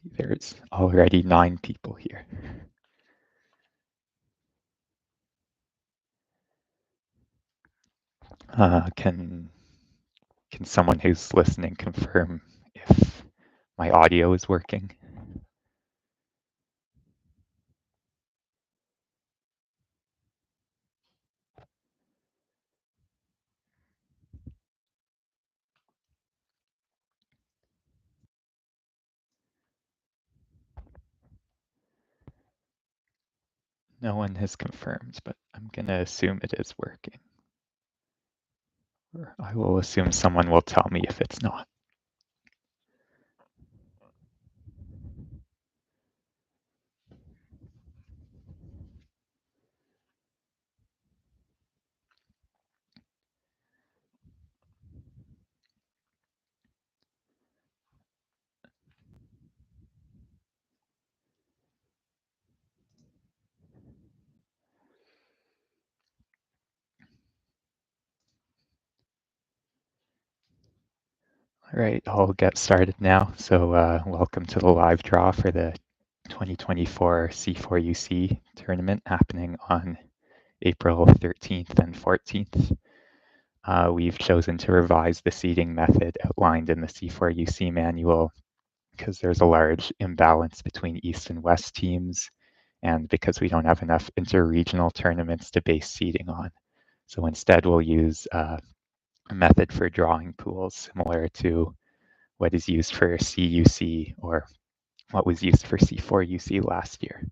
There's already 9 people here. Can someone who's listening confirm if my audio is working? No one has confirmed, but I'm gonna assume it is working. Or I will assume someone will tell me if it's not. All right, I'll get started now. So welcome to the live draw for the 2024 C4UC tournament happening on April 13th and 14th. We've chosen to revise the seeding method outlined in the C4UC manual because there's a large imbalance between East and West teams, and because we don't have enough interregional tournaments to base seeding on. So instead, we'll use a method for drawing pools similar to what is used for CUC or what was used for C4UC last year.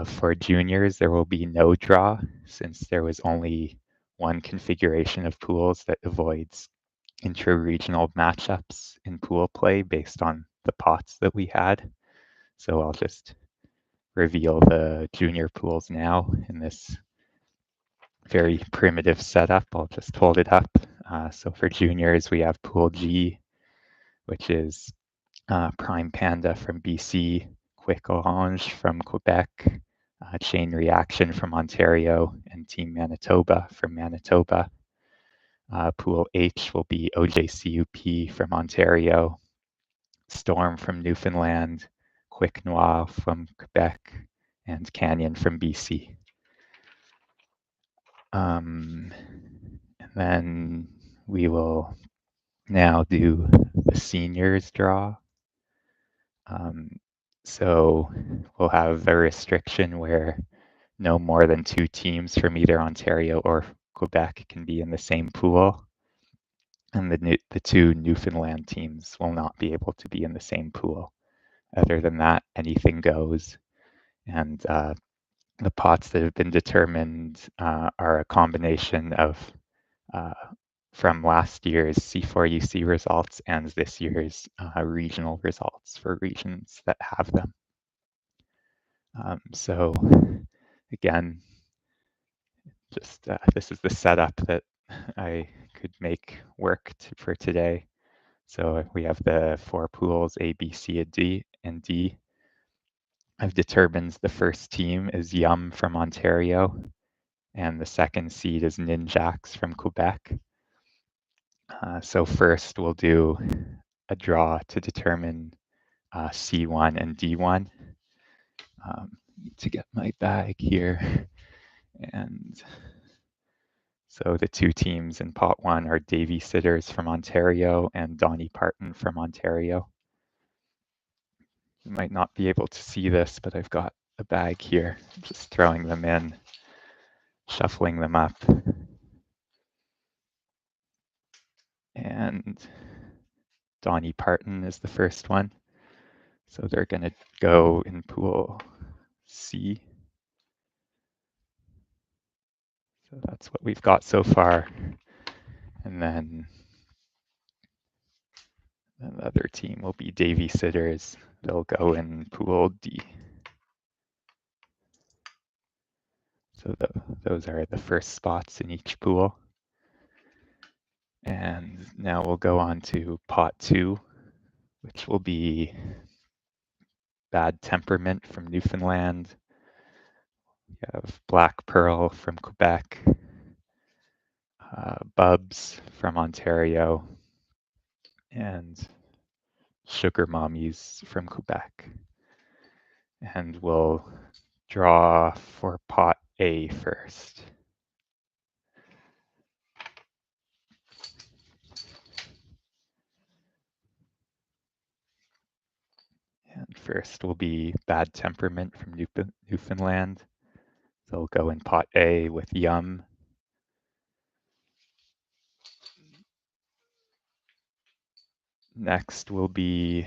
For juniors, there will be no draw since there was only one configuration of pools that avoids intra-regional matchups in pool play based on the pots that we had. So I'll just reveal the junior pools now in this very primitive setup. I'll just hold it up. So for juniors, we have Pool G, which is Prime Panda from BC, Quick Orange from Quebec, Chain Reaction from Ontario, and Team Manitoba from Manitoba. Pool H will be OJCUP from Ontario, Storm from Newfoundland, Quick Noir from Quebec, and Canyon from BC. And then we will now do the seniors draw. So we'll have a restriction where no more than 2 teams from either Ontario or Quebec can be in the same pool. And the 2 Newfoundland teams will not be able to be in the same pool. Other than that, anything goes. And the pots that have been determined are a combination of from last year's C4UC results and this year's regional results for regions that have them. So again, just this is the setup that I could make work for today. So we have the 4 pools A, B, C, and D. I've determined the first team is Yum from Ontario, and the second seed is Ninjax from Quebec. So first we'll do a draw to determine C1 and D1. Need to get my bag here. And so the 2 teams in pot 1 are Davy Sitters from Ontario and Donnie Parton from Ontario. You might not be able to see this, but I've got a bag here, just throwing them in, shuffling them up. And Donnie Parton is the first one. So they're going to go in pool C. So that's what we've got so far. And then the other team will be Davy Sitters. They'll go in pool D. So those are the first spots in each pool. And now we'll go on to pot 2, which will be Bad Temperament from Newfoundland. We have Black Pearl from Quebec, Bubs from Ontario, and Sugar Mommies from Quebec. And we'll draw for pot A first. And first will be Bad Temperament from Newfoundland. They'll go in pot A with Yum. Next will be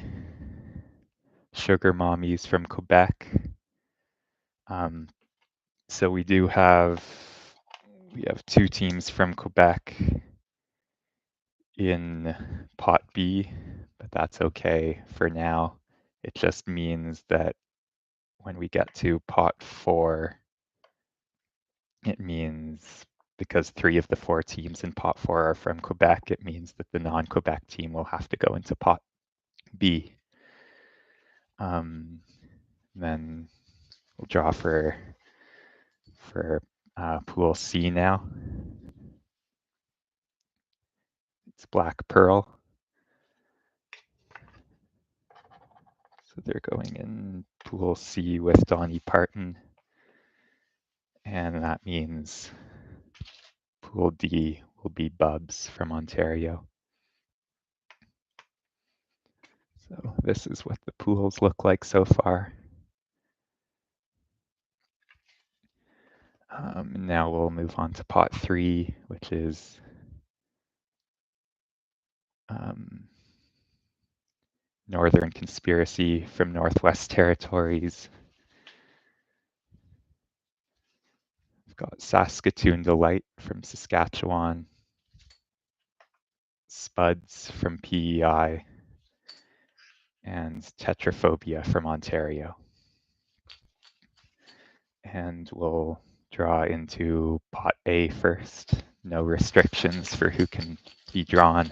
Sugar Mommies from Quebec. So we have two teams from Quebec in pot B, but that's okay for now. It just means that when we get to pot 4, it means because 3 of the 4 teams in pot 4 are from Quebec, it means that the non-Quebec team will have to go into pot B. Then we'll draw for pool C now. It's Black Pearl. So they're going in pool C with Donnie Parton. And that means pool D will be Bubs from Ontario. So this is what the pools look like so far. Now we'll move on to pot 3, which is Northern Conspiracy from Northwest Territories. We've got Saskatoon Delight from Saskatchewan, Spuds from PEI, and Tetraphobia from Ontario. And we'll draw into pot A first. No restrictions for who can be drawn.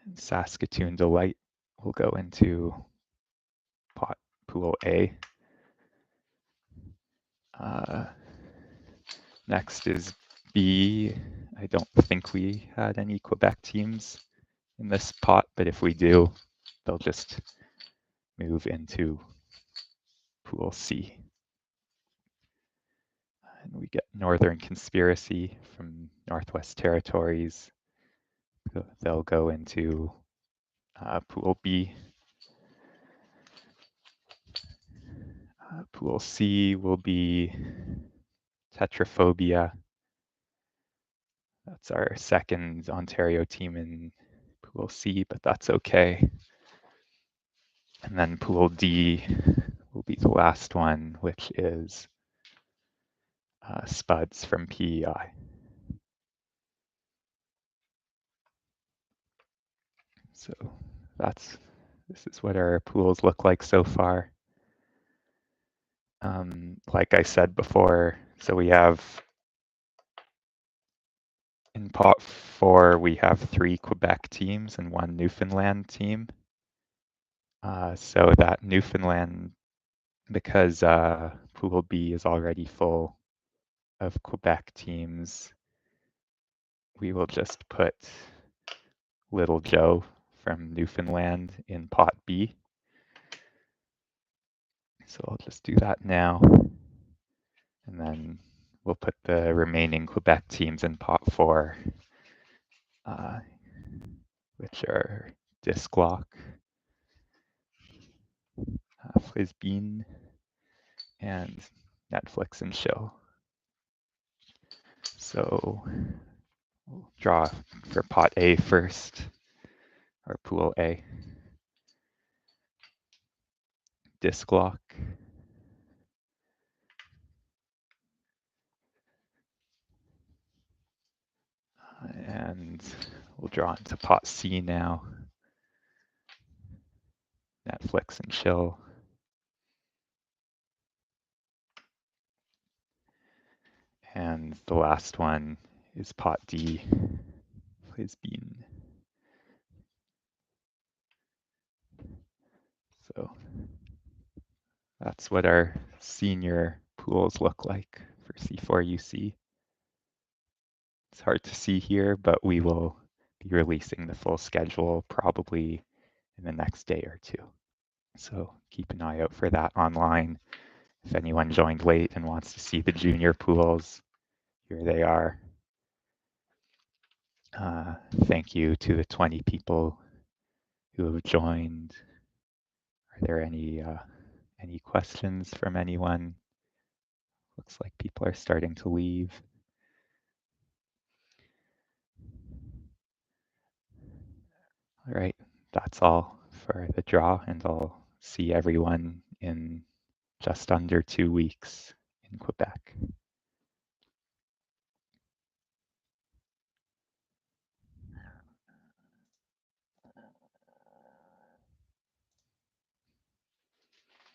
And Saskatoon Delight will go into pool A. Next is B. I don't think we had any Quebec teams in this pot, but if we do, they'll just move into pool C. And we get Northern Conspiracy from Northwest Territories. They'll go into pool B. Pool C will be Tetraphobia. That's our second Ontario team in pool C, but that's okay. And then pool D will be the last one, which is Spuds from PEI. So this is what our pools look like so far. Like I said before, so we have in pot 4, we have 3 Quebec teams and 1 Newfoundland team. So that Newfoundland, because pool B is already full of Quebec teams, we will just put Little Joe from Newfoundland in pot B. So I'll just do that now. And then we'll put the remaining Quebec teams in pot 4, which are Disclock, Frisbeen, and Netflix and Chill. So we'll draw for pot A first, or pool A. Disclock. And we'll draw into pot C now. Netflix and Chill. And the last one is pot D, Frisbeen. So that's what our senior pools look like for C4UC. It's hard to see here, but we will be releasing the full schedule probably in the next day or two. So keep an eye out for that online. If anyone joined late and wants to see the junior pools, here they are. Thank you to the 20 people who have joined. Are there any questions from anyone? Looks like people are starting to leave. All right, that's all for the draw, and I'll see everyone in just under 2 weeks in Quebec.